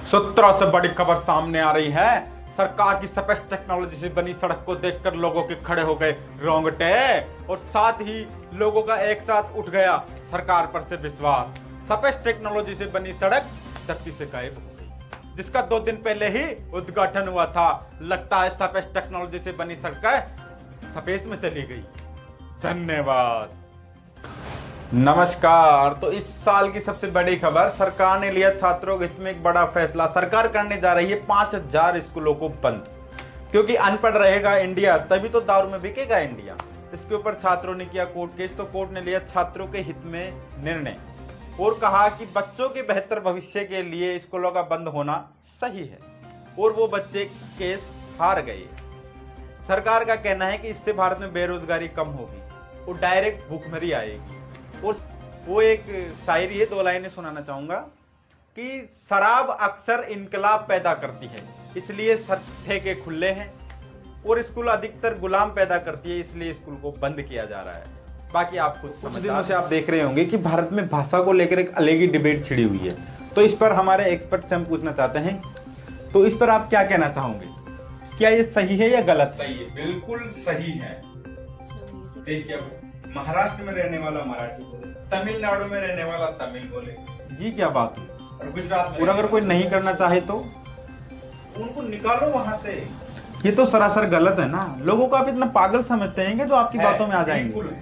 सूत्रों से बड़ी खबर सामने आ रही है। सरकार की स्पेस टेक्नोलॉजी से बनी सड़क को देखकर लोगों के खड़े हो गए रोंगटे और साथ ही लोगों का एक साथ उठ गया सरकार पर से विश्वास। स्पेस टेक्नोलॉजी से बनी सड़क धरती से गायब हो गई, जिसका 2 दिन पहले ही उद्घाटन हुआ था। लगता है स्पेस टेक्नोलॉजी से बनी सड़क स्पेस में चली गई। धन्यवाद। नमस्कार। तो इस साल की सबसे बड़ी खबर, सरकार ने लिया छात्रों के हित में एक बड़ा फैसला। सरकार करने जा रही है 5000 स्कूलों को बंद, क्योंकि अनपढ़ रहेगा इंडिया तभी तो दारू में बिकेगा इंडिया। इसके ऊपर छात्रों ने किया कोर्ट केस, तो कोर्ट ने लिया छात्रों के हित में निर्णय और कहा कि बच्चों के बेहतर भविष्य के लिए स्कूलों का बंद होना सही है, और वो बच्चे केस हार गए। सरकार का कहना है कि इससे भारत में बेरोजगारी कम होगी और डायरेक्ट भूखमरी आएगी। और वो एक शायरी है, 2 लाइनें सुनाना चाहूंगा कि शराब अक्सर इनकलाब पैदा करती है, इसलिए ठेके खुले हैं, और स्कूल अधिकतर गुलाम पैदा करती है, इसलिए स्कूल को बंद किया जा रहा है। बाकी आप कुछ दिनों से आप देख रहे होंगे कि भारत में भाषा को लेकर एक अलग ही डिबेट छिड़ी हुई है। तो इस पर हमारे एक्सपर्ट से हम पूछना चाहते हैं, तो इस पर आप क्या कहना चाहोगे? क्या ये सही है या गलत? सही है, बिल्कुल सही है। देखिए, महाराष्ट्र में रहने वाला मराठी बोले, तमिलनाडु में रहने वाला तमिल बोले, ये क्या बात हुई? और गुजरात में, और अगर कोई नहीं करना चाहे तो उनको निकालो वहां से। ये तो सरासर गलत है ना। लोगों को आप इतना पागल समझते हैं कि जो आपकी बातों में आ जाएंगे। बिल्कुल।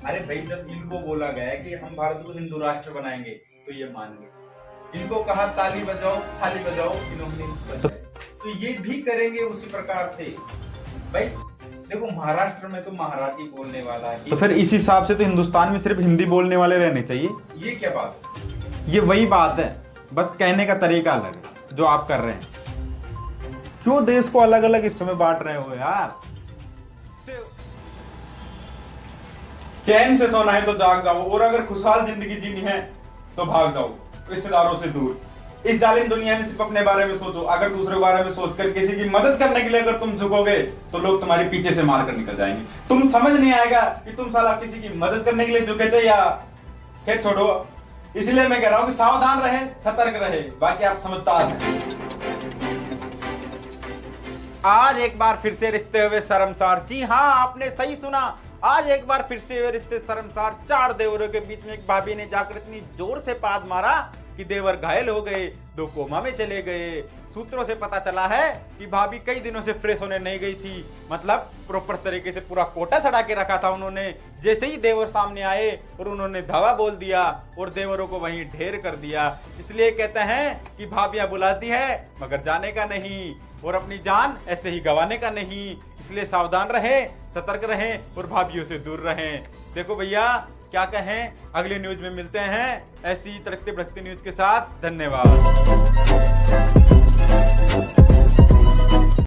अरे भाई, जब इनको बोला गया कि हम भारत को हिंदू राष्ट्र बनाएंगे तो ये मान गए। इनको कहा ताली बजाओ थाली बजाओ, इन्होंने तो ये भी करेंगे उसी प्रकार से। भाई देखो, महाराष्ट्र में तो मराठी बोलने वाला है, तो फिर इस हिसाब से तो हिंदुस्तान में सिर्फ हिंदी बोलने वाले रहने चाहिए। ये क्या बात? ये वही बात है, बस कहने का तरीका अलग है जो आप कर रहे हैं। क्यों देश को अलग अलग हिस्सों में बांट रहे हो यार? चैन से सोना है तो जाग जाओ, और अगर खुशहाल जिंदगी जीनी है तो भाग जाओ रिश्तेदारों से दूर। इस जालिम दुनिया में सिर्फ अपने बारे में सोचो। अगर दूसरे बारे में सोचकर किसी की मदद करने के लिए अगर तुम झुकोगे तो लोग तुम्हारे पीछे से मारकर निकल जाएंगे। तुम समझ नहीं आएगा कि तुम साला किसी की मदद करने के लिए झुके थे या खेत छोड़ो। इसलिए मैं कह रहा हूं कि सावधान रहे, सतर्क रहे। बाकी आप समझदार हैं। आज एक बार फिर से रिश्ते हुए शर्मसार। जी हाँ, आपने सही सुना। आज एक बार फिर से हुए रिश्ते शर्मसार। 4 देवरों के बीच में एक भाभी ने जाकर इतनी जोर से पाद मारा कि देवर घायल हो गए, 2 कोमा में चले गए। सूत्रों से पता चला है कि भाभी कई दिनों से फ्रेश होने नहीं गई थी, मतलब प्रॉपर तरीके से पूरा कोटा चढ़ा के रखा था उन्होंने। जैसे ही देवर सामने आए और उन्होंने धावा बोल दिया और देवरों को वहीं ढेर कर दिया। इसलिए कहते हैं कि भाभियां बुलाती है मगर जाने का नहीं, और अपनी जान ऐसे ही गंवाने का नहीं। इसलिए सावधान रहें, सतर्क रहें और भाभियों से दूर रहें। देखो भैया, क्या कहें, अगली न्यूज में मिलते हैं ऐसी तड़कते भड़कते न्यूज के साथ। धन्यवाद।